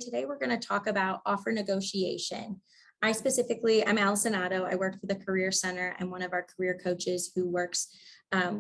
Today we're going to talk about offer negotiation. I'm Allison Otto. I work for the Career Center. I'm one of our career coaches who works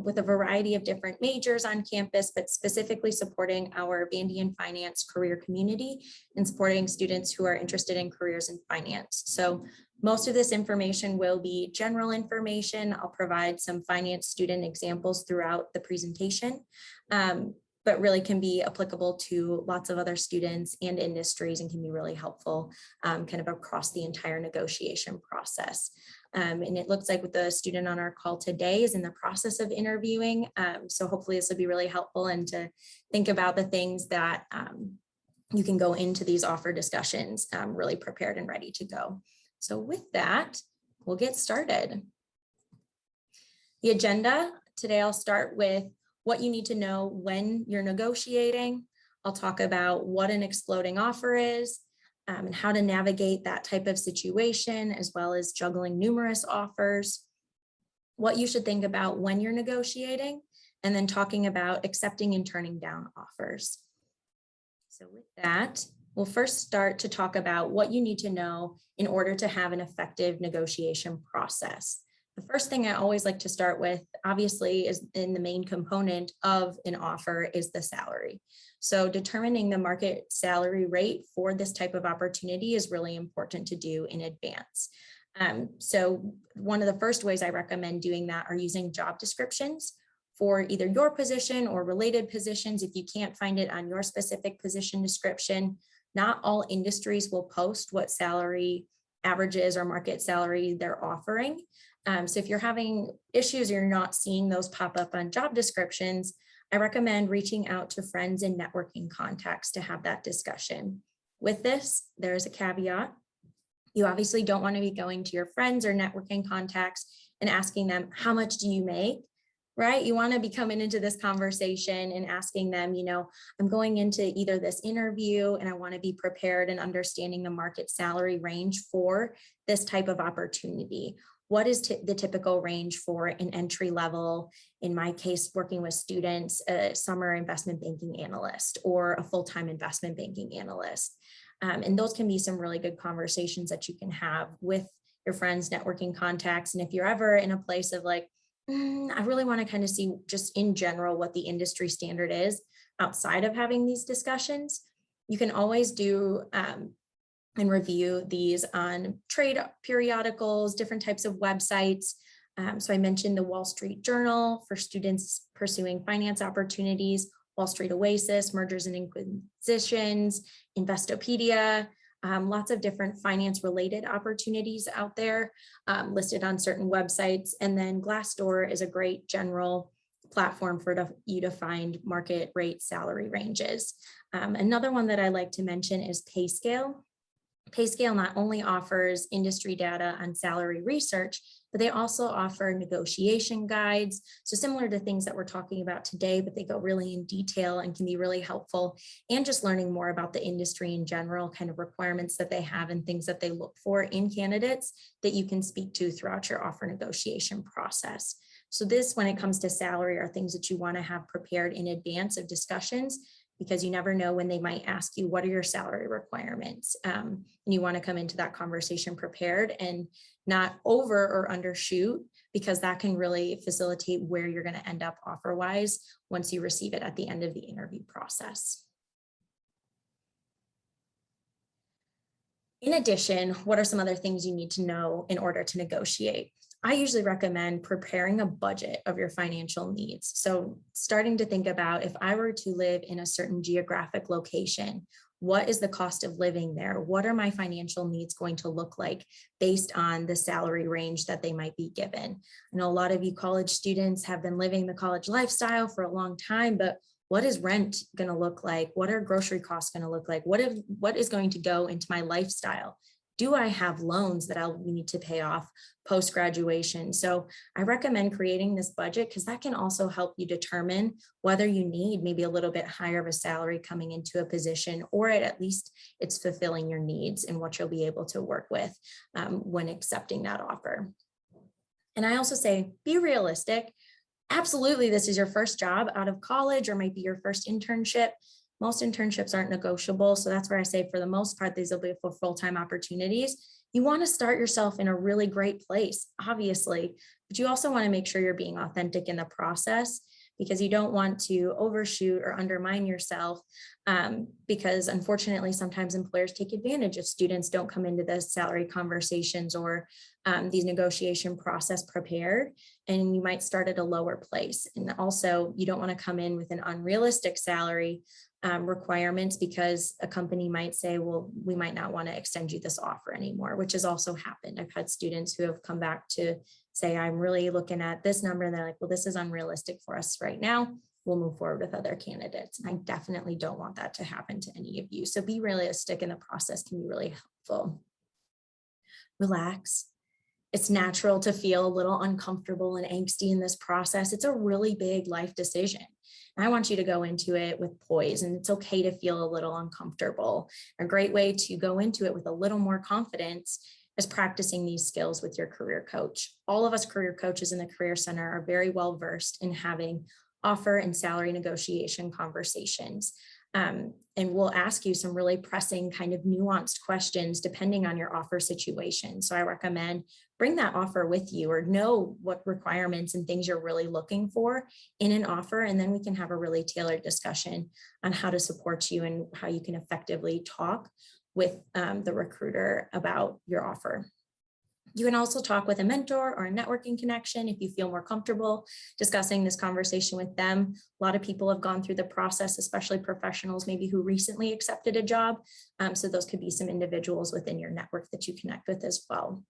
with a variety of different majors on campus, but specifically supporting our Vandy and finance career community and supporting students who are interested in careers in finance. So most of this information will be general information. I'll provide some finance student examples throughout the presentation, but really can be applicable to lots of other students and industries and can be really helpful kind of across the entire negotiation process. And it looks like the student on our call today is in the process of interviewing. So hopefully this will be really helpful and to think about the things that you can go into these offer discussions really prepared and ready to go. So with that, we'll get started. The agenda today, I'll start with what you need to know when you're negotiating. I'll talk about what an exploding offer is and how to navigate that type of situation, as well as juggling numerous offers, what you should think about when you're negotiating, and then talking about accepting and turning down offers. So with that, we'll first start to talk about what you need to know in order to have an effective negotiation process. The first thing I always like to start with, obviously, is in the main component of an offer is the salary. So determining the market salary rate for this type of opportunity is really important to do in advance. So one of the first ways I recommend doing that are using job descriptions for either your position or related positions. If you can't find it on your specific position description, not all industries will post what salary averages or market salary they're offering. So if you're having issues or you're not seeing those pop up on job descriptions, I recommend reaching out to friends and networking contacts to have that discussion. With this, there's a caveat. You obviously don't want to be going to your friends or networking contacts and asking them, how much do you make? Right? You want to be coming into this conversation and asking them, I'm going into either this interview and I want to be prepared and understanding the market salary range for this type of opportunity. What is the typical range for an entry level, in my case, working with students, a summer investment banking analyst or a full-time investment banking analyst? And those can be some really good conversations that you can have with your friends, networking contacts. And if you're ever in a place of like, I really want to kind of see just in general what the industry standard is outside of having these discussions, you can always do and review these on trade periodicals, different types of websites. So I mentioned the Wall Street Journal for students pursuing finance opportunities, Wall Street Oasis, Mergers and Acquisitions, Investopedia, lots of different finance related opportunities out there listed on certain websites. And then Glassdoor is a great general platform for you to find market rate salary ranges. Another one that I like to mention is PayScale. PayScale not only offers industry data on salary research, but they also offer negotiation guides. So similar to things that we're talking about today, but they go really in detail and can be really helpful. And just learning more about the industry in general, kind of requirements that they have and things that they look for in candidates that you can speak to throughout your offer negotiation process. So this, when it comes to salary, are things that you want to have prepared in advance of discussions, because you never know when they might ask you, what are your salary requirements? And you want to come into that conversation prepared and not over or undershoot, because that can really facilitate where you're going to end up offer-wise once you receive it at the end of the interview process. In addition, what are some other things you need to know in order to negotiate? I usually recommend preparing a budget of your financial needs. So starting to think about, if I were to live in a certain geographic location, what is the cost of living there? What are my financial needs going to look like based on the salary range that they might be given? I know a lot of you college students have been living the college lifestyle for a long time, but what is rent going to look like? What are grocery costs going to look like? What is going to go into my lifestyle? Do I have loans that I'll need to pay off post-graduation? So I recommend creating this budget, because that can also help you determine whether you need maybe a little bit higher of a salary coming into a position, or at least it's fulfilling your needs and what you'll be able to work with when accepting that offer. And I also say, be realistic. Absolutely, this is your first job out of college or might be your first internship. Most internships aren't negotiable. So that's where I say for the most part, these will be for full-time opportunities. You want to start yourself in a really great place, obviously, but you also want to make sure you're being authentic in the process, because you don't want to overshoot or undermine yourself, because unfortunately, sometimes employers take advantage if students don't come into the salary conversations or these negotiation process prepared, and you might start at a lower place. And also, you don't want to come in with an unrealistic salary requirements, because a company might say, well, we might not want to extend you this offer anymore, which has also happened. I've had students who have come back to say, I'm really looking at this number, and they're like, well, this is unrealistic for us right now. We'll move forward with other candidates. And I definitely don't want that to happen to any of you. So be realistic in the process can be really helpful. Relax. It's natural to feel a little uncomfortable and angsty in this process. It's a really big life decision. And I want you to go into it with poise, and it's okay to feel a little uncomfortable. A great way to go into it with a little more confidence is practicing these skills with your career coach. All of us career coaches in the Career Center are very well versed in having offer and salary negotiation conversations. And we'll ask you some really pressing kind of nuanced questions depending on your offer situation. So I recommend bring that offer with you, or know what requirements and things you're really looking for in an offer. And then we can have a really tailored discussion on how to support you and how you can effectively talk with the recruiter about your offer. You can also talk with a mentor or a networking connection if you feel more comfortable discussing this conversation with them. A lot of people have gone through the process, especially professionals maybe who recently accepted a job. So those could be some individuals within your network that you connect with as well.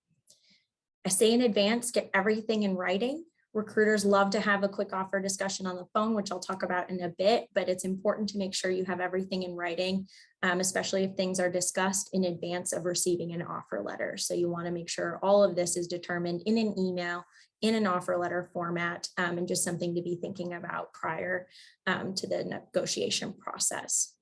I say in advance, get everything in writing. Recruiters love to have a quick offer discussion on the phone, which I'll talk about in a bit, but it's important to make sure you have everything in writing, especially if things are discussed in advance of receiving an offer letter. So you want to make sure all of this is determined in an email, in an offer letter format, and just something to be thinking about prior to the negotiation process.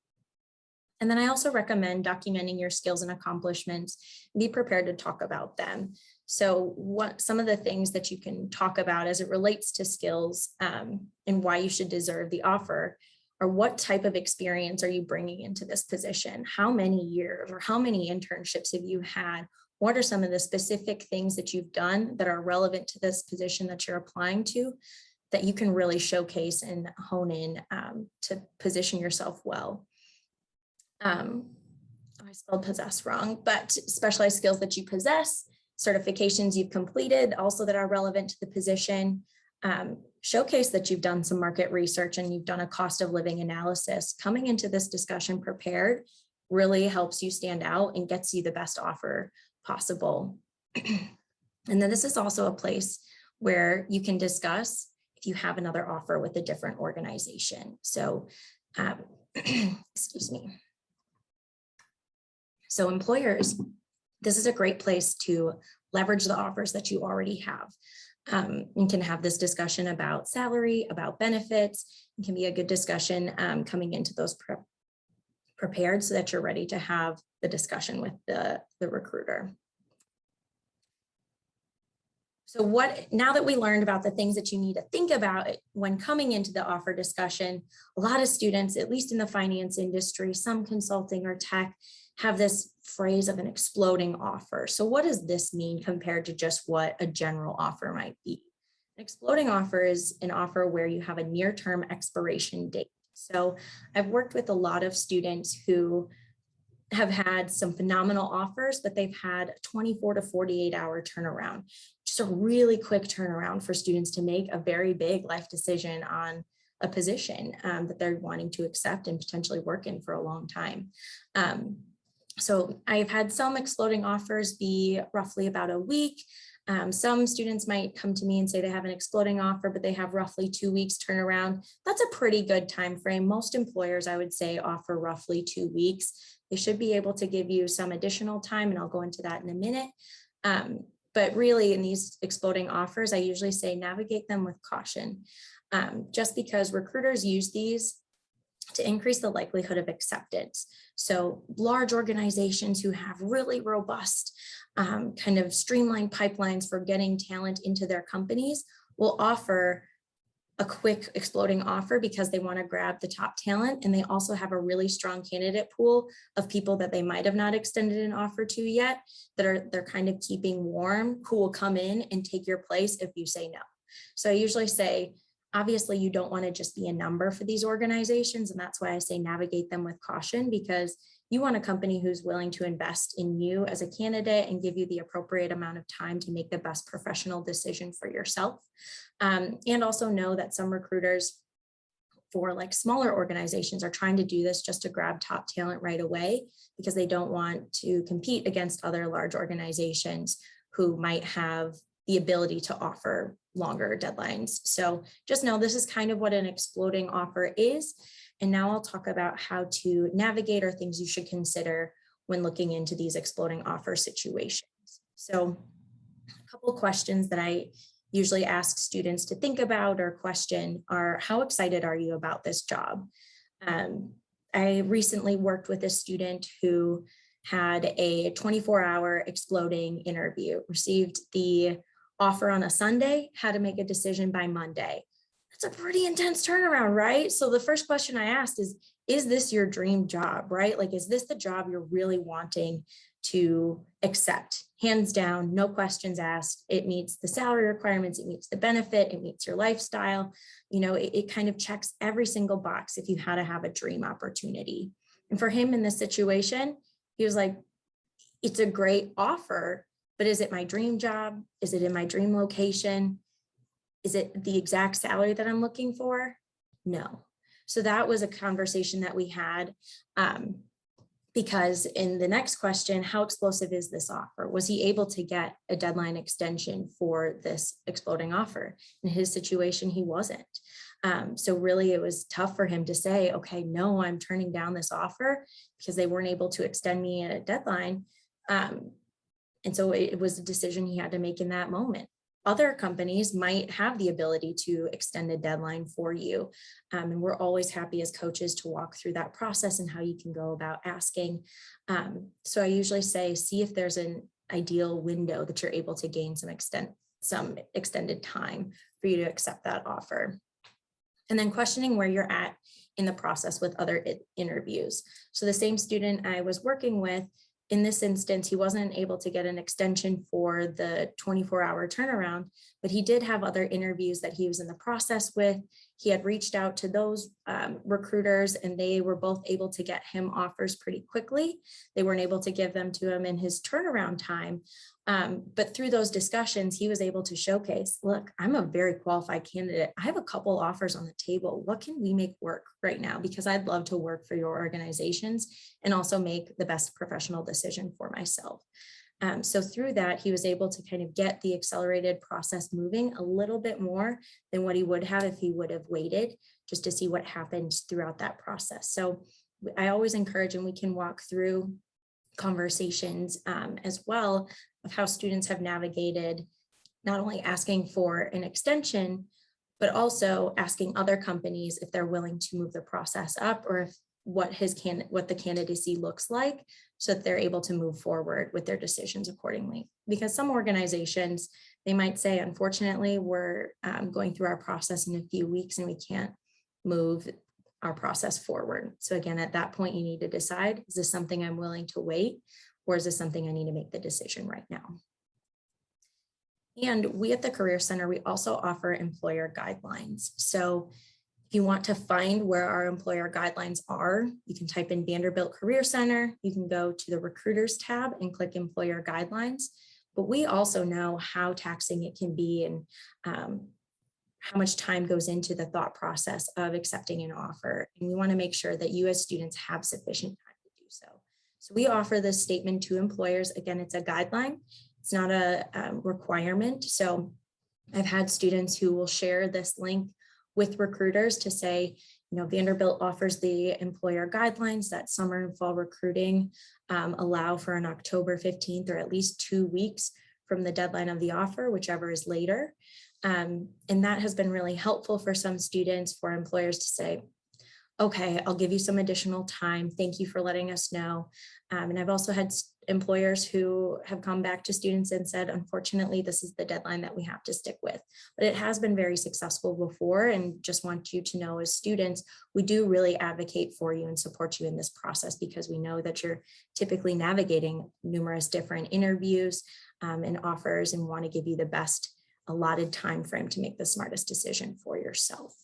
And then I also recommend documenting your skills and accomplishments. Be prepared to talk about them. So what some of the things that you can talk about as it relates to skills and why you should deserve the offer, or what type of experience are you bringing into this position? How many years or how many internships have you had? What are some of the specific things that you've done that are relevant to this position that you're applying to, that you can really showcase and hone in to position yourself well? I spelled possess wrong, but specialized skills that you possess, certifications you've completed, also that are relevant to the position. Showcase that you've done some market research and you've done a cost of living analysis. Coming into this discussion prepared really helps you stand out and gets you the best offer possible. And then this is also a place where you can discuss if you have another offer with a different organization. So, excuse me. So employers, this is a great place to leverage the offers that you already have. You can have this discussion about salary, about benefits. It can be a good discussion coming into those prepared so that you're ready to have the discussion with the recruiter. So now that we learned about the things that you need to think about when coming into the offer discussion, a lot of students, at least in the finance industry, some consulting or tech, have this phrase of an exploding offer. So what does this mean compared to just what a general offer might be? An exploding offer is an offer where you have a near-term expiration date. So I've worked with a lot of students who have had some phenomenal offers, but they've had a 24 to 48 hour turnaround, just a really quick turnaround for students to make a very big life decision on a position that they're wanting to accept and potentially work in for a long time. So I've had some exploding offers be roughly about a week. Some students might come to me and say they have an exploding offer, but they have roughly 2 weeks turnaround. That's a pretty good time frame. Most employers, I would say, offer roughly 2 weeks. They should be able to give you some additional time, and I'll go into that in a minute. But really, in these exploding offers, I usually say navigate them with caution, just because recruiters use these to increase the likelihood of acceptance. So large organizations who have really robust kind of streamlined pipelines for getting talent into their companies will offer a quick exploding offer because they want to grab the top talent, and they also have a really strong candidate pool of people that they might have not extended an offer to yet that they're kind of keeping warm, who will come in and take your place if you say no. So I usually say, obviously you don't want to just be a number for these organizations, and that's why I say navigate them with caution, because you want a company who's willing to invest in you as a candidate and give you the appropriate amount of time to make the best professional decision for yourself. And also know that some recruiters for like smaller organizations are trying to do this just to grab top talent right away, because they don't want to compete against other large organizations who might have the ability to offer longer deadlines. So just know this is kind of what an exploding offer is. And now I'll talk about how to navigate or things you should consider when looking into these exploding offer situations. So a couple of questions that I usually ask students to think about or question are, how excited are you about this job? I recently worked with a student who had a 24-hour exploding interview, received the offer on a Sunday, had to make a decision by Monday. That's a pretty intense turnaround, right? So the first question I asked is this your dream job, right? Like, is this the job you're really wanting to accept? Hands down, no questions asked. It meets the salary requirements, it meets the benefit, it meets your lifestyle. You know, it kind of checks every single box if you had to have a dream opportunity. And for him in this situation, he was like, it's a great offer, but is it my dream job? Is it in my dream location? Is it the exact salary that I'm looking for? No. So that was a conversation that we had, because in the next question, how explosive is this offer? Was he able to get a deadline extension for this exploding offer? In his situation, he wasn't. So really it was tough for him to say, okay, no, I'm turning down this offer because they weren't able to extend me a deadline. And so it was a decision he had to make in that moment. Other companies might have the ability to extend a deadline for you. And we're always happy as coaches to walk through that process and how you can go about asking. So I usually say, see if there's an ideal window that you're able to gain some extended time for you to accept that offer. And then questioning where you're at in the process with other interviews. So the same student I was working with, in this instance, he wasn't able to get an extension for the 24-hour turnaround, but he did have other interviews that he was in the process with. He had reached out to those recruiters, and they were both able to get him offers pretty quickly. They weren't able to give them to him in his turnaround time. But through those discussions, he was able to showcase, look, I'm a very qualified candidate. I have a couple offers on the table. What can we make work right now? Because I'd love to work for your organizations and also make the best professional decision for myself. So through that, he was able to kind of get the accelerated process moving a little bit more than what he would have if he would have waited, just to see what happened throughout that process. So I always encourage, and we can walk through conversations as well of how students have navigated not only asking for an extension, but also asking other companies if they're willing to move the process up, or if what the candidacy looks like, so that they're able to move forward with their decisions accordingly. Because some organizations, they might say, unfortunately, we're going through our process in a few weeks and we can't move our process forward. So again, at that point, you need to decide, is this something I'm willing to wait, or is this something I need to make the decision right now? And we at the Career Center, we also offer employer guidelines. So if you want to find where our employer guidelines are, you can type in Vanderbilt Career Center. You can go to the Recruiters tab and click Employer Guidelines. But we also know how taxing it can be, and how much time goes into the thought process of accepting an offer. And we want to make sure that you as students have sufficient time to do so. So we offer this statement to employers. Again, it's a guideline. It's not a requirement. So I've had students who will share this link with recruiters to say, you know, Vanderbilt offers the employer guidelines that summer and fall recruiting allow for an October 15th, or at least 2 weeks from the deadline of the offer, whichever is later. And that has been really helpful for some students, for employers to say, okay, I'll give you some additional time. Thank you for letting us know. And I've also had employers who have come back to students and said, unfortunately, this is the deadline that we have to stick with. But it has been very successful before, and just want you to know, as students, we do really advocate for you and support you in this process, because we know that you're typically navigating numerous different interviews and offers, and want to give you the best allotted time frame to make the smartest decision for yourself.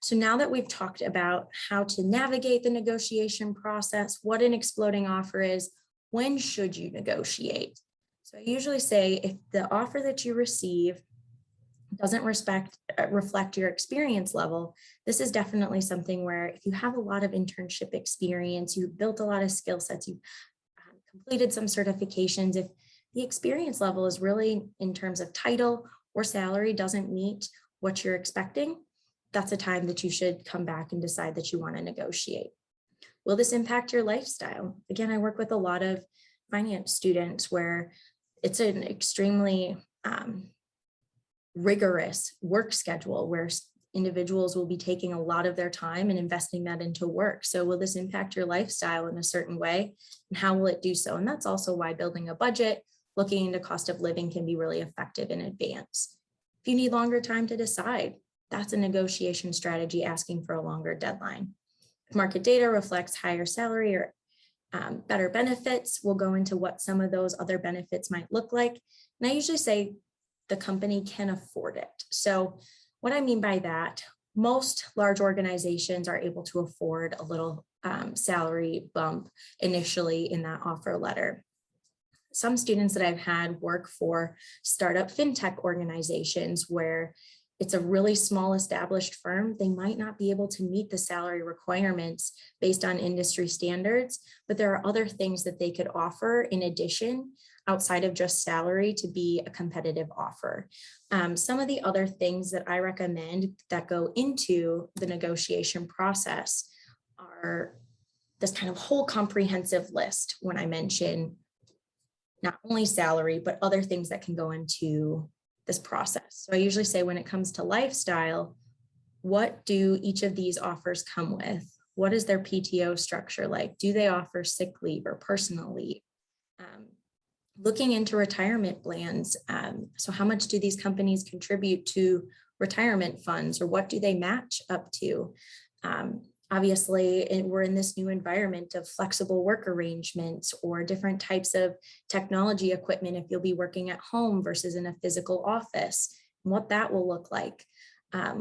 So now that we've talked about how to navigate the negotiation process, what an exploding offer is, when should you negotiate? So I usually say, if the offer that you receive doesn't reflect your experience level, this is definitely something where, if you have a lot of internship experience, you've built a lot of skill sets, you've completed some certifications, if the experience level is really, in terms of title or salary, doesn't meet what you're expecting, that's a time that you should come back and decide that you want to negotiate. Will this impact your lifestyle? Again, I work with a lot of finance students where it's an extremely rigorous work schedule, where individuals will be taking a lot of their time and investing that into work. So will this impact your lifestyle in a certain way? And how will it do so? And that's also why building a budget, looking into cost of living, can be really effective in advance. If you need longer time to decide, that's a negotiation strategy, asking for a longer deadline. If market data reflects higher salary or better benefits, we'll go into what some of those other benefits might look like. And I usually say the company can afford it. So what I mean by that, most large organizations are able to afford a little salary bump initially in that offer letter. Some students that I've had work for startup fintech organizations where it's a really small established firm. They might not be able to meet the salary requirements based on industry standards, but there are other things that they could offer in addition, outside of just salary, to be a competitive offer. Some of the other things that I recommend that go into the negotiation process are this kind of whole comprehensive list when I mention not only salary, but other things that can go into this process. So I usually say, when it comes to lifestyle, what do each of these offers come with? What is their PTO structure like? Do they offer sick leave or personal leave? Looking into retirement plans. So how much do these companies contribute to retirement funds, or what do they match up to? Obviously, we're in this new environment of flexible work arrangements or different types of technology equipment, if you'll be working at home versus in a physical office, and what that will look like.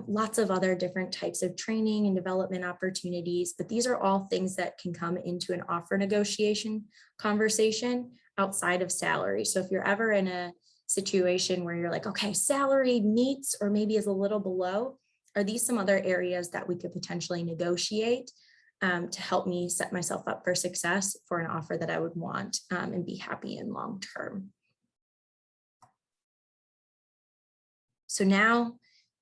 Lots of other different types of training and development opportunities, but these are all things that can come into an offer negotiation conversation outside of salary. So if you're ever in a situation where you're like, okay, salary meets or maybe is a little below, are these some other areas that we could potentially negotiate to help me set myself up for success for an offer that I would want and be happy in long term? So now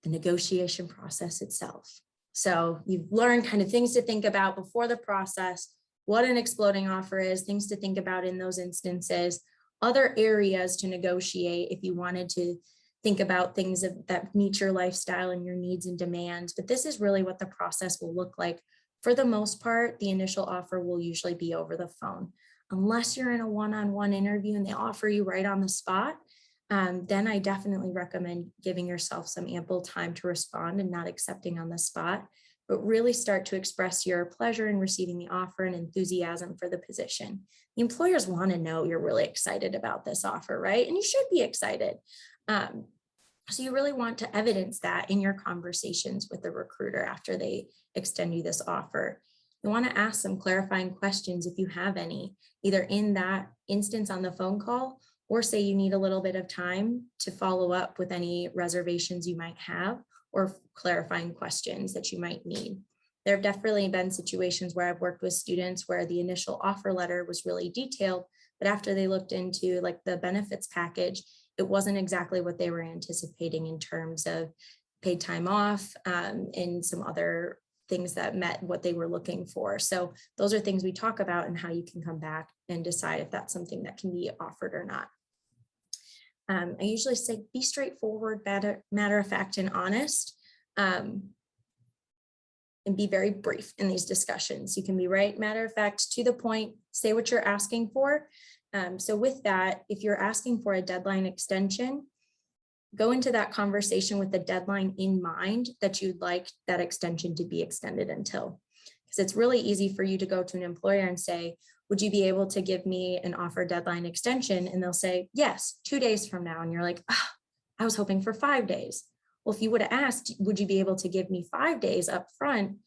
the negotiation process itself. So you've learned kind of things to think about before the process, what an exploding offer is, things to think about in those instances, other areas to negotiate if you wanted to think about things that meet your lifestyle and your needs and demands. But this is really what the process will look like. For the most part, the initial offer will usually be over the phone. Unless you're in a one-on-one interview and they offer you right on the spot, then I definitely recommend giving yourself some ample time to respond and not accepting on the spot, but really start to express your pleasure in receiving the offer and enthusiasm for the position. The employers want to know you're really excited about this offer, right? And you should be excited. So you really want to evidence that in your conversations with the recruiter after they extend you this offer. You want to ask some clarifying questions if you have any, either in that instance on the phone call, or say you need a little bit of time to follow up with any reservations you might have or clarifying questions that you might need. There have definitely been situations where I've worked with students where the initial offer letter was really detailed, but after they looked into like the benefits package, it wasn't exactly what they were anticipating in terms of paid time off and some other things that met what they were looking for. So those are things we talk about and how you can come back and decide if that's something that can be offered or not. I usually say be straightforward, matter of fact, and honest. and be very brief in these discussions. You can be right, matter of fact, to the point, say what you're asking for. So with that, if you're asking for a deadline extension, go into that conversation with the deadline in mind that you'd like that extension to be extended until. Because it's really easy for you to go to an employer and say, would you be able to give me an offer deadline extension? And they'll say, yes, 2 days from now. And you're like, oh, I was hoping for 5 days. Well, if you would have asked, would you be able to give me 5 days up front?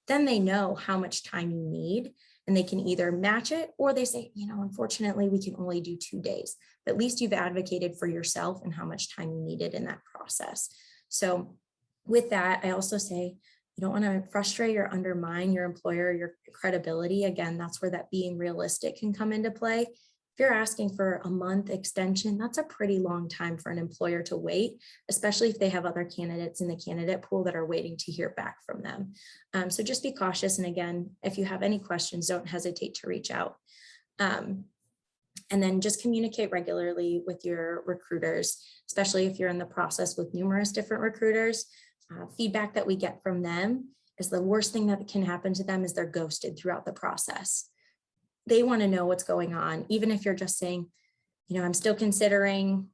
Then they know how much time you need, and they can either match it or they say, unfortunately, we can only do 2 days. But at least you've advocated for yourself and how much time you needed in that process. So with that, I also say, you don't want to frustrate or undermine your employer, your credibility. Again, that's where that being realistic can come into play. If you're asking for a month extension, that's a pretty long time for an employer to wait, especially if they have other candidates in the candidate pool that are waiting to hear back from them. So just be cautious. And again, if you have any questions, don't hesitate to reach out. And then just communicate regularly with your recruiters, especially if you're in the process with numerous different recruiters. Feedback that we get from them is the worst thing that can happen to them is they're ghosted throughout the process. They want to know what's going on, even if you're just saying, I'm still considering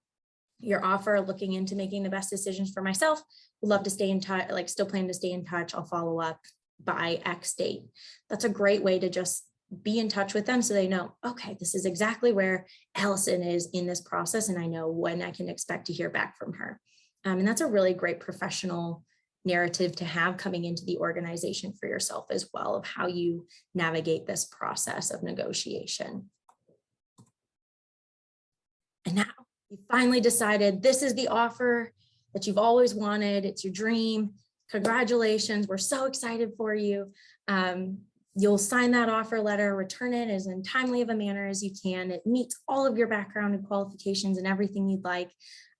your offer, looking into making the best decisions for myself. Would love to stay in touch, still plan to stay in touch. I'll follow up by X date. That's a great way to just be in touch with them so they know, okay, this is exactly where Allison is in this process, and I know when I can expect to hear back from her. And that's a really great professional narrative to have coming into the organization for yourself as well, of how you navigate this process of negotiation. And now you finally decided this is the offer that you've always wanted. It's your dream. Congratulations. We're so excited for you. You'll sign that offer letter, return it as in timely of a manner as you can. It meets all of your background and qualifications and everything you'd like.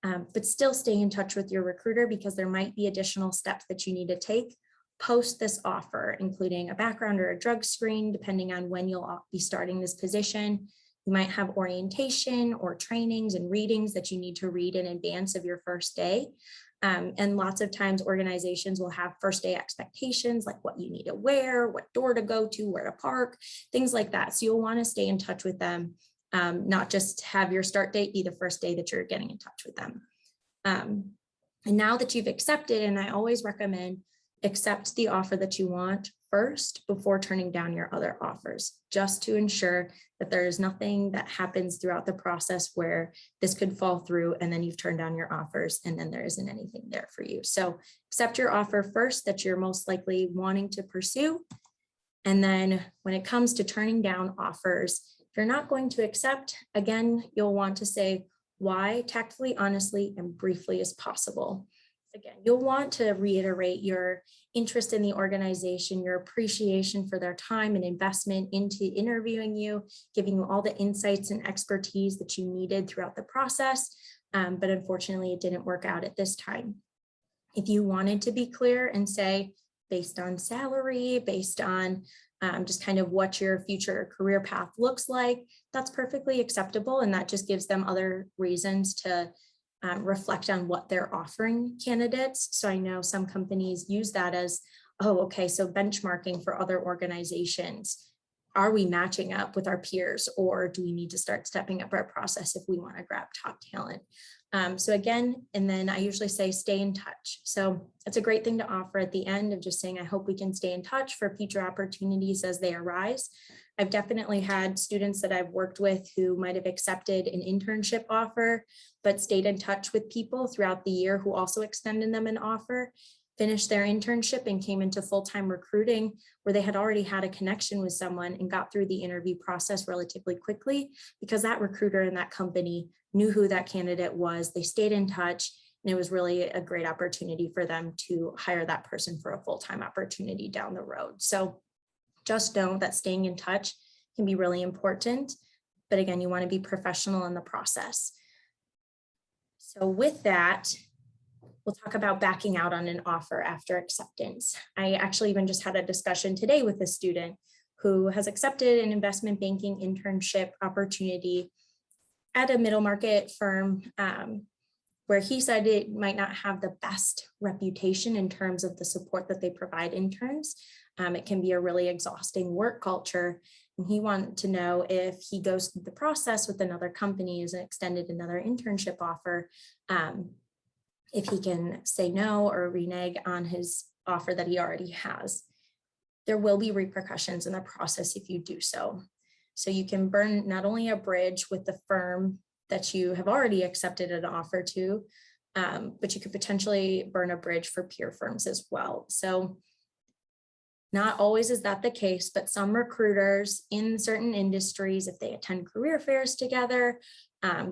But still stay in touch with your recruiter, because there might be additional steps that you need to take post this offer, including a background or a drug screen, depending on when you'll be starting this position. You might have orientation or trainings and readings that you need to read in advance of your first day. And lots of times organizations will have first day expectations, like what you need to wear, what door to go to, where to park, things like that. So you'll want to stay in touch with them. Not just have your start date be the first day that you're getting in touch with them. And now that you've accepted, and I always recommend accept the offer that you want first before turning down your other offers, just to ensure that there is nothing that happens throughout the process where this could fall through and then you've turned down your offers and then there isn't anything there for you. So accept your offer first that you're most likely wanting to pursue. And then when it comes to turning down offers, if you're not going to accept, again, you'll want to say why tactfully, honestly, and briefly as possible. Again, you'll want to reiterate your interest in the organization, your appreciation for their time and investment into interviewing you, giving you all the insights and expertise that you needed throughout the process. But unfortunately, it didn't work out at this time. If you wanted to be clear and say, based on salary, based on just kind of what your future career path looks like, that's perfectly acceptable. And that just gives them other reasons to reflect on what they're offering candidates. So I know some companies use that as, oh, okay, so benchmarking for other organizations. Are we matching up with our peers, or do we need to start stepping up our process if we want to grab top talent? So again, and then I usually say stay in touch. So it's a great thing to offer at the end of just saying, I hope we can stay in touch for future opportunities as they arise. I've definitely had students that I've worked with who might have accepted an internship offer, but stayed in touch with people throughout the year who also extended them an offer, finished their internship and came into full-time recruiting where they had already had a connection with someone and got through the interview process relatively quickly because that recruiter in that company knew who that candidate was. They stayed in touch, and it was really a great opportunity for them to hire that person for a full-time opportunity down the road. So just know that staying in touch can be really important. But again, you want to be professional in the process. So with that, we'll talk about backing out on an offer after acceptance. I actually even just had a discussion today with a student who has accepted an investment banking internship opportunity at a middle market firm where he said it might not have the best reputation in terms of the support that they provide interns. It can be a really exhausting work culture. And he wanted to know if he goes through the process with another company, is extended another internship offer, if he can say no or renege on his offer that he already has. There will be repercussions in the process if you do so. So you can burn not only a bridge with the firm that you have already accepted an offer to, but you could potentially burn a bridge for peer firms as well. So not always is that the case, but some recruiters in certain industries, if they attend career fairs together,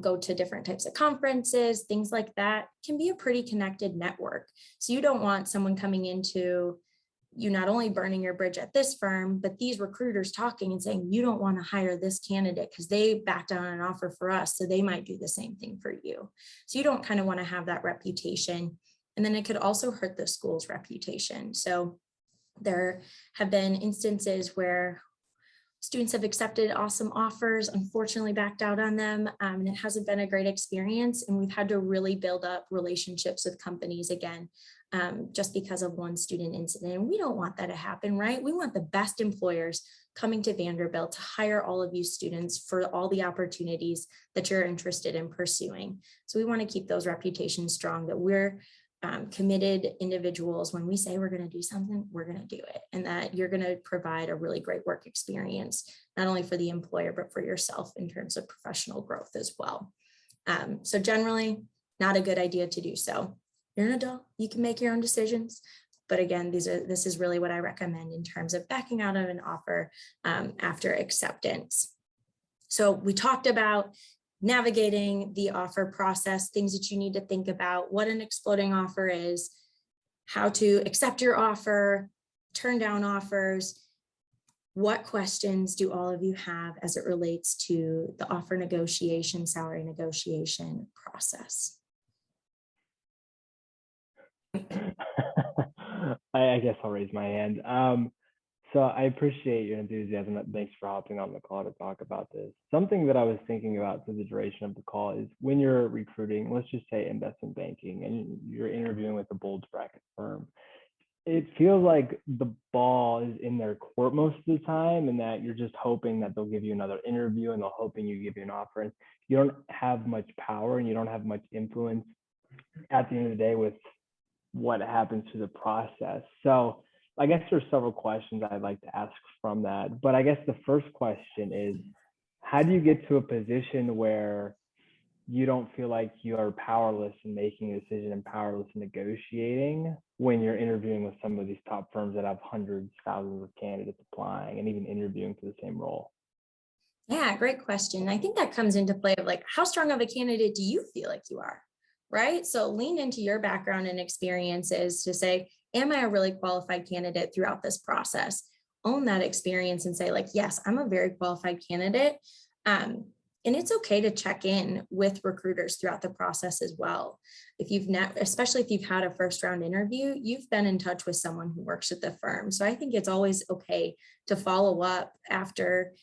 go to different types of conferences, things like that, can be a pretty connected network. So you don't want someone coming into you not only burning your bridge at this firm, but these recruiters talking and saying, you don't want to hire this candidate because they backed down an offer for us, so they might do the same thing for you. So you don't kind of want to have that reputation. And then it could also hurt the school's reputation. So there have been instances where students have accepted awesome offers, unfortunately backed out on them, and it hasn't been a great experience. And we've had to really build up relationships with companies again, just because of one student incident. And we don't want that to happen, right? We want the best employers coming to Vanderbilt to hire all of you students for all the opportunities that you're interested in pursuing. So we want to keep those reputations strong, that we're committed individuals. When we say we're going to do something, we're going to do it, and that you're going to provide a really great work experience, not only for the employer, but for yourself in terms of professional growth as well. So generally not a good idea to do so. You're an adult, you can make your own decisions. But again, this is really what I recommend in terms of backing out of an offer after acceptance. So we talked about navigating the offer process, things that you need to think about, what an exploding offer is, how to accept your offer, turn down offers. What questions do all of you have as it relates to the offer negotiation, salary negotiation process? I guess I'll raise my hand. So I appreciate your enthusiasm. Thanks for hopping on the call to talk about this. Something that I was thinking about for the duration of the call is when you're recruiting, let's just say investment banking, and you're interviewing with a bulge bracket firm, it feels like the ball is in their court most of the time, and that you're just hoping that they'll give you another interview and they're hoping you give you an offer. And you don't have much power and you don't have much influence at the end of the day with what happens to the process. So I guess there's several questions I'd like to ask from that. But I guess the first question is, how do you get to a position where you don't feel like you are powerless in making a decision and powerless in negotiating when you're interviewing with some of these top firms that have hundreds, thousands of candidates applying and even interviewing for the same role? Yeah, great question. I think that comes into play of like, how strong of a candidate do you feel like you are, right? So lean into your background and experiences to say, am I a really qualified candidate throughout this process? Own that experience and say like, yes, I'm a very qualified candidate. And it's okay to check in with recruiters throughout the process as well. If you've especially if you've had a first round interview, you've been in touch with someone who works at the firm. So I think it's always okay to follow up after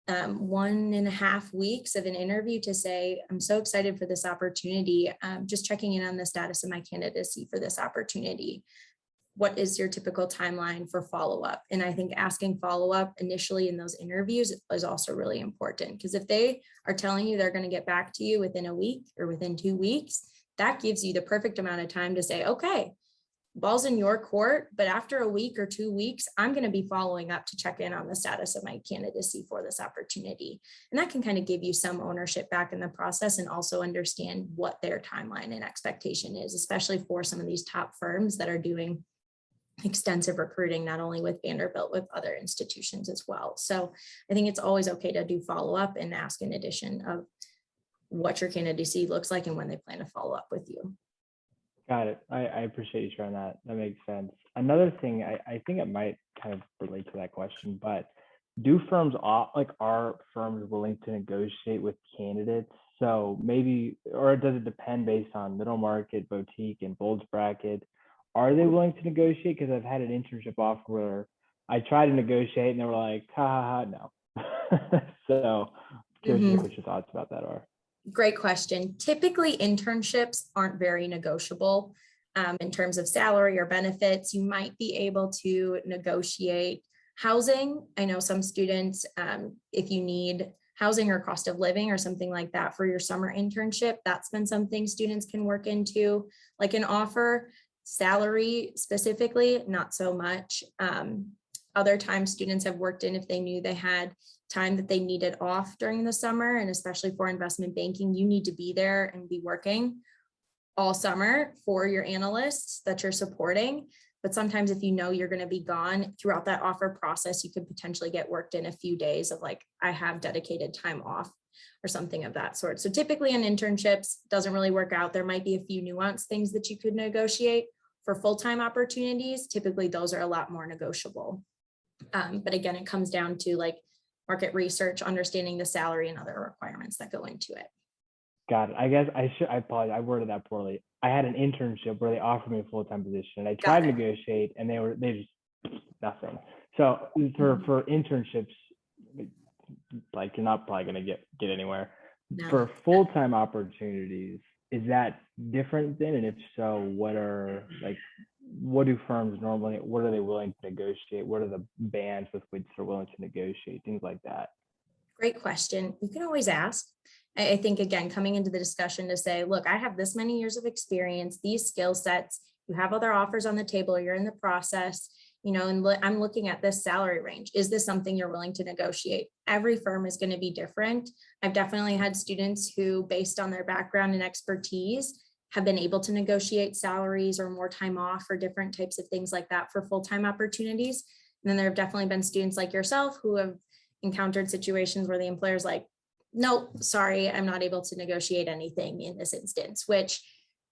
1.5 weeks of an interview to say, I'm so excited for this opportunity. Just checking in on the status of my candidacy for this opportunity. What is your typical timeline for follow-up? And I think asking follow-up initially in those interviews is also really important, because if they are telling you they're going to get back to you within a week or within 2 weeks, that gives you the perfect amount of time to say, okay, ball's in your court, but after a week or 2 weeks, I'm going to be following up to check in on the status of my candidacy for this opportunity. And that can kind of give you some ownership back in the process and also understand what their timeline and expectation is, especially for some of these top firms that are doing extensive recruiting, not only with Vanderbilt, with other institutions as well. So I think it's always okay to do follow-up and ask in addition of what your candidacy looks like and when they plan to follow up with you. Got it. I appreciate you sharing that. That makes sense. Another thing, I think it might kind of relate to that question, but are firms willing to negotiate with candidates? So maybe, or does it depend based on middle market, boutique, and bulge bracket? Are they willing to negotiate? Because I've had an internship offer where I tried to negotiate and they were like, ha ha ha, no. So curious what your thoughts about that are. Great question. Typically, internships aren't very negotiable in terms of salary or benefits. You might be able to negotiate housing. I know some students, if you need housing or cost of living or something like that for your summer internship, that's been something students can work into, like an offer. Salary specifically, not so much. Other times students have worked in if they knew they had time that they needed off during the summer, and especially for investment banking, you need to be there and be working all summer for your analysts that you're supporting. But sometimes if you know you're going to be gone throughout that offer process, you could potentially get worked in a few days of like, I have dedicated time off or something of that sort. So typically in internships, doesn't really work out. There might be a few nuanced things that you could negotiate. For full-time opportunities, typically those are a lot more negotiable. But again, it comes down to like market research, understanding the salary and other requirements that go into it. Got it. I guess I apologize. I worded that poorly. I had an internship where they offered me a full-time position, and I tried to negotiate, and they just nothing. So for internships, like you're not probably going to get anywhere. No. For full-time opportunities, is that different then? And if so, what do firms normally, what are they willing to negotiate? What are the bands with which they're willing to negotiate? Things like that. Great question. You can always ask. I think, again, coming into the discussion to say, look, I have this many years of experience, these skill sets, you have other offers on the table, you're in the process, you know, and I'm looking at this salary range. Is this something you're willing to negotiate? Every firm is going to be different. I've definitely had students who, based on their background and expertise, have been able to negotiate salaries or more time off or different types of things like that for full-time opportunities. And then there have definitely been students like yourself who have encountered situations where the employer's like, no, sorry, I'm not able to negotiate anything in this instance, which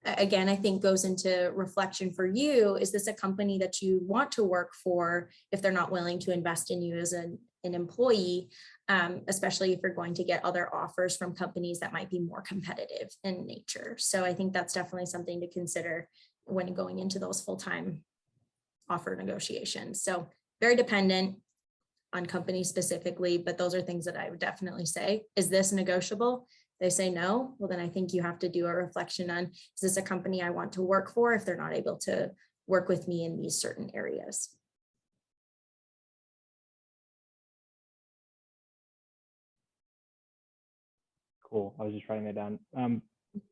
again, I think goes into reflection for you. Is this a company that you want to work for if they're not willing to invest in you as an employee, especially if you're going to get other offers from companies that might be more competitive in nature. So I think that's definitely something to consider when going into those full-time offer negotiations. So very dependent on companies specifically, but those are things that I would definitely say, is this negotiable? They say no, well, then I think you have to do a reflection on, is this a company I want to work for if they're not able to work with me in these certain areas? Cool. I was just writing that down.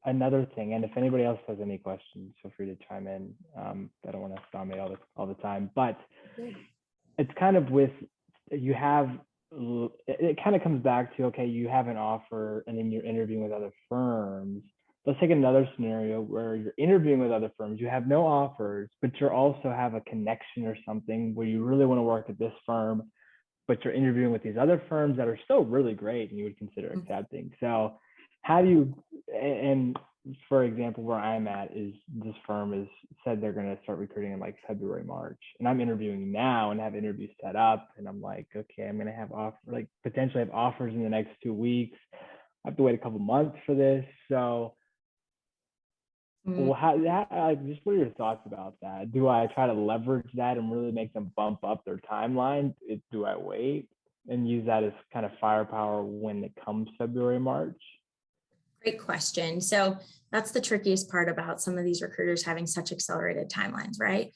Another thing, and if anybody else has any questions, feel free to chime in. I don't want to dominate all the time, but it's kind of with, you have, it kind of comes back to, okay, you have an offer and then you're interviewing with other firms. Let's take another scenario where you're interviewing with other firms, you have no offers, but you also have a connection or something where you really want to work at this firm, but you're interviewing with these other firms that are still really great and you would consider accepting. So how do you, and for example, where I'm at is this firm has said they're going to start recruiting in like February, March, and I'm interviewing now and have interviews set up. And I'm like, okay, I'm going to have potentially have offers in the next 2 weeks. I have to wait a couple months for this. So well, just what are your thoughts about that? Do I try to leverage that and really make them bump up their timeline? Do I wait and use that as kind of firepower when it comes February, March? Great question. So that's the trickiest part about some of these recruiters having such accelerated timelines, right?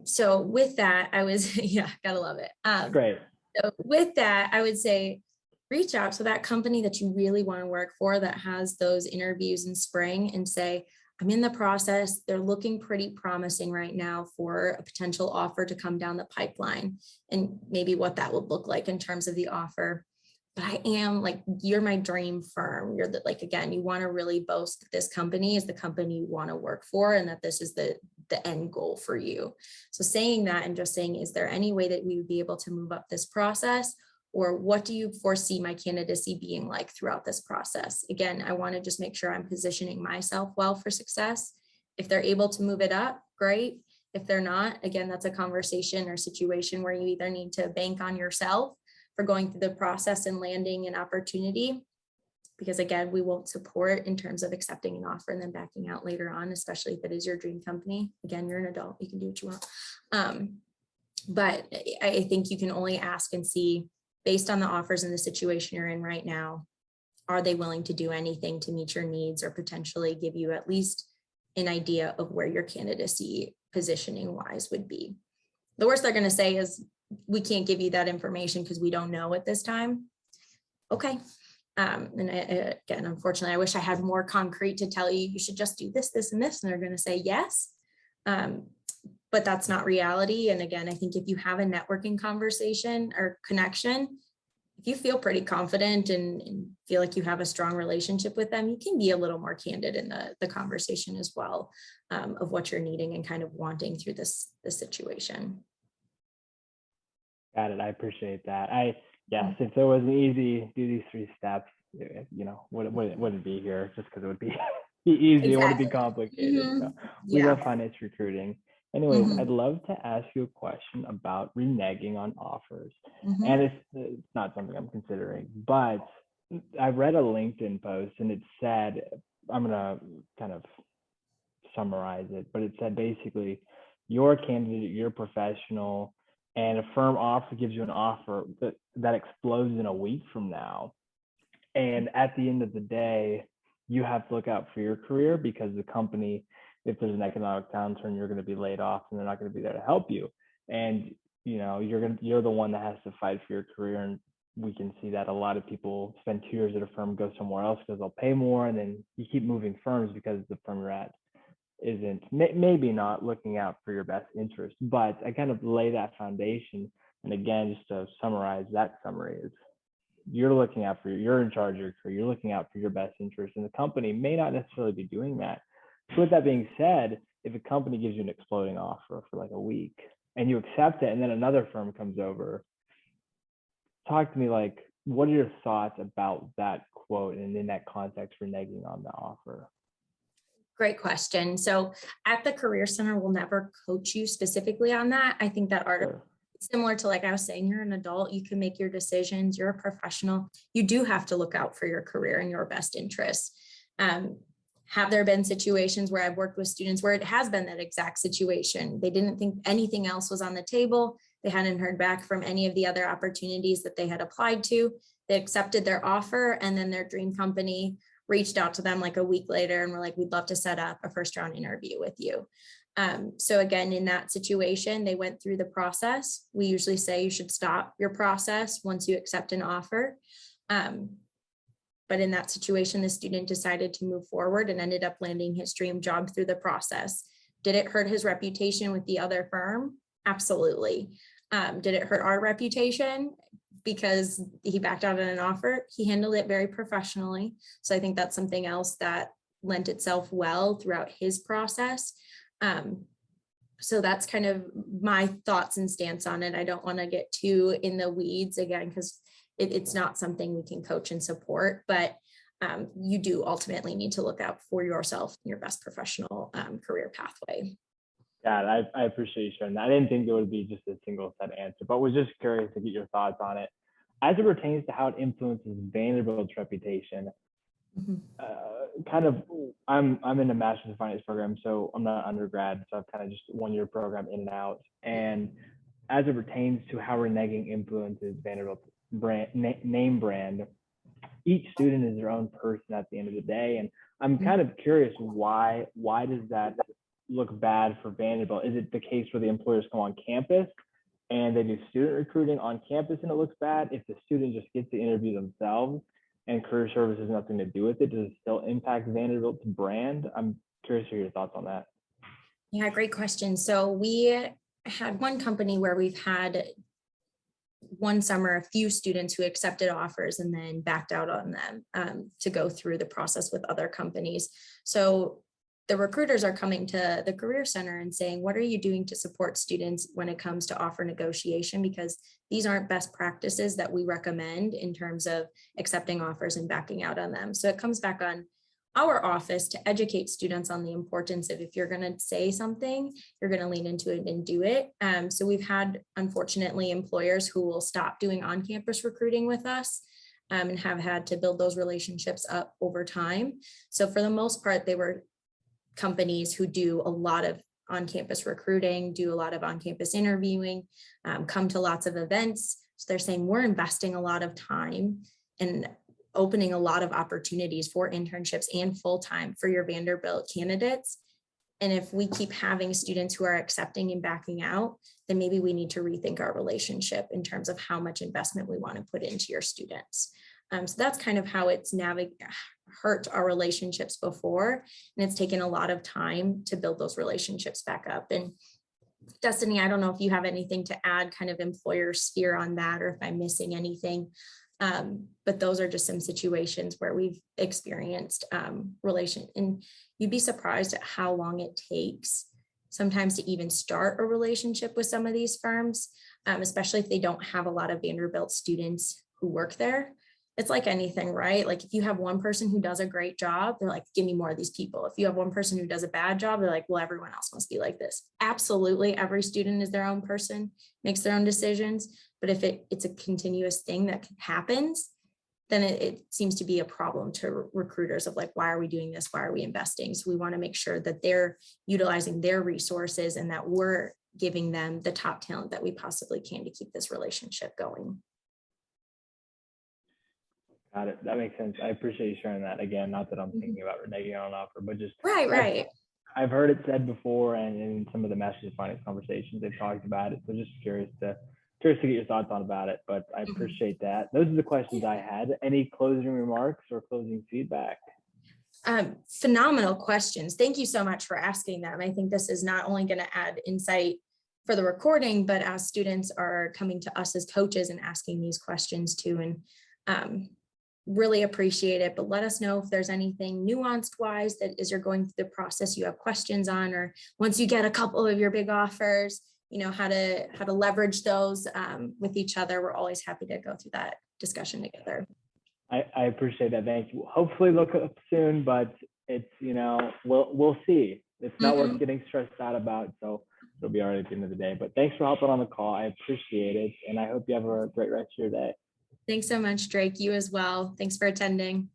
So with that, I was, gotta love it. Great. So with that, I would say, reach out to that company that you really want to work for that has those interviews in spring and say, I'm in the process. They're looking pretty promising right now for a potential offer to come down the pipeline, and maybe what that would look like in terms of the offer. But I am like, you're my dream firm. You're again, you want to really boast that this company is the company you want to work for and that this is the end goal for you. So saying that and just saying, is there any way that we would be able to move up this process? Or what do you foresee my candidacy being like throughout this process? Again, I want to just make sure I'm positioning myself well for success. If they're able to move it up, great. If they're not, again, that's a conversation or situation where you either need to bank on yourself for going through the process and landing an opportunity, because again, we won't support in terms of accepting an offer and then backing out later on, especially if it is your dream company. Again, you're an adult, you can do what you want. But I think you can only ask and see, based on the offers and the situation you're in right now, are they willing to do anything to meet your needs or potentially give you at least an idea of where your candidacy positioning wise would be. The worst they're going to say is, we can't give you that information because we don't know at this time. Okay. Again, unfortunately, I wish I had more concrete to tell you, you should just do this, this, and this, and they're going to say yes. But that's not reality. And again, I think if you have a networking conversation or connection, if you feel pretty confident and feel like you have a strong relationship with them, you can be a little more candid in the conversation as well, of what you're needing and kind of wanting through this situation. Got it. I appreciate that. Yes, if there was an easy do these 3 steps, wouldn't be here just because it would be easy. Exactly. It wouldn't be complicated. Mm-hmm. So we love finance recruiting. Anyways, Mm-hmm. I'd love to ask you a question about reneging on offers. Mm-hmm. And it's not something I'm considering, but I read a LinkedIn post and it said, I'm going to kind of summarize it, but it said basically, you're a candidate, you're a professional, and a firm gives you an offer that explodes in a week from now. And at the end of the day, you have to look out for your career because the company, if there's an economic downturn, you're going to be laid off and they're not going to be there to help you. And you're the one that has to fight for your career. And we can see that a lot of people spend 2 years at a firm, go somewhere else because they'll pay more, and then you keep moving firms because the firm you're at isn't maybe not looking out for your best interest. But I kind of lay that foundation. And again, just to summarize, that summary is, you're looking out for you're in charge of your career, you're looking out for your best interest, and the company may not necessarily be doing that. So with that being said, if a company gives you an exploding offer for like a week and you accept it, and then another firm comes over, talk to me, like, what are your thoughts about that quote and in that context reneging on the offer? Great question. So at the Career Center, we'll never coach you specifically on that. I think that article, similar to, like I was saying, you're an adult, you can make your decisions, you're a professional. You do have to look out for your career and your best interests. Have there been situations where I've worked with students where it has been that exact situation? They didn't think anything else was on the table. They hadn't heard back from any of the other opportunities that they had applied to. They accepted their offer, and then their dream company reached out to them like a week later and were like, we'd love to set up a first round interview with you. So again, in that situation, they went through the process. We usually say you should stop your process once you accept an offer. But in that situation, the student decided to move forward and ended up landing his dream job through the process. Did it hurt his reputation with the other firm? Absolutely. Did it hurt our reputation because he backed out on an offer? He handled it very professionally. So I think that's something else that lent itself well throughout his process. So that's kind of my thoughts and stance on it. I don't want to get too in the weeds again, because it's not something we can coach and support, but you do ultimately need to look out for yourself and your best professional career pathway. Yeah, I appreciate you sharing that. I didn't think there would be just a single set answer, but was just curious to get your thoughts on it. As it pertains to how it influences Vanderbilt's reputation, I'm in a master's of finance program, so I'm not undergrad, so I've kind of just 1 year program in and out. And as it pertains to how reneging influences Vanderbilt's name brand, each student is their own person at the end of the day. And I'm kind of curious, why does that look bad for Vanderbilt? Is it the case where the employers come on campus and they do student recruiting on campus and it looks bad? If the student just gets the interview themselves and career service has nothing to do with it, does it still impact Vanderbilt's brand? I'm curious to hear your thoughts on that. Yeah, great question. So we had one company where we've had one summer a few students who accepted offers and then backed out on them to go through the process with other companies. So the recruiters are coming to the Career Center and saying, what are you doing to support students when it comes to offer negotiation? Because these aren't best practices that we recommend in terms of accepting offers and backing out on them. So it comes back on our office to educate students on the importance of, if you're going to say something, you're going to lean into it and do it. So we've had, unfortunately, employers who will stop doing on-campus recruiting with us and have had to build those relationships up over time. So for the most part, they were companies who do a lot of on-campus recruiting, do a lot of on-campus interviewing, come to lots of events. So they're saying, we're investing a lot of time and opening a lot of opportunities for internships and full-time for your Vanderbilt candidates. And if we keep having students who are accepting and backing out, then maybe we need to rethink our relationship in terms of how much investment we want to put into your students. So that's kind of how it's hurt our relationships before. And it's taken a lot of time to build those relationships back up. And Destiny, I don't know if you have anything to add kind of employer sphere on that, or if I'm missing anything. But those are just some situations where we've experienced and you'd be surprised at how long it takes sometimes to even start a relationship with some of these firms, especially if they don't have a lot of Vanderbilt students who work there. It's like anything, right? Like if you have one person who does a great job, they're like, give me more of these people. If you have one person who does a bad job, they're like, well, everyone else must be like this. Absolutely. Every student is their own person, makes their own decisions. But if it's a continuous thing that happens, then it seems to be a problem to recruiters of like, why are we doing this? Why are we investing? So we want to make sure that they're utilizing their resources and that we're giving them the top talent that we possibly can to keep this relationship going. Got it. That makes sense. I appreciate you sharing that. Again, not that I'm thinking about reneging on an offer, but just Right. I've heard it said before, and in some of the Masters of Finance conversations, they've talked about it. So just curious to get your thoughts on about it, but I appreciate that. Those are the questions I had. Any closing remarks or closing feedback? Phenomenal questions. Thank you so much for asking them. I think this is not only going to add insight for the recording, but as students are coming to us as coaches and asking these questions too, and really appreciate it. But let us know if there's anything nuanced wise that as you're going through the process you have questions on, or once you get a couple of your big offers, you know, how to leverage those with each other. We're always happy to go through that discussion together. I appreciate that. Thank you. Hopefully look up soon, but it's, you know, we'll see. It's not worth getting stressed out about, so it'll be all right at the end of the day. But thanks for hopping on the call. I appreciate it, and I hope you have a great rest of your day. Thanks so much, Drake. You as well. Thanks for attending.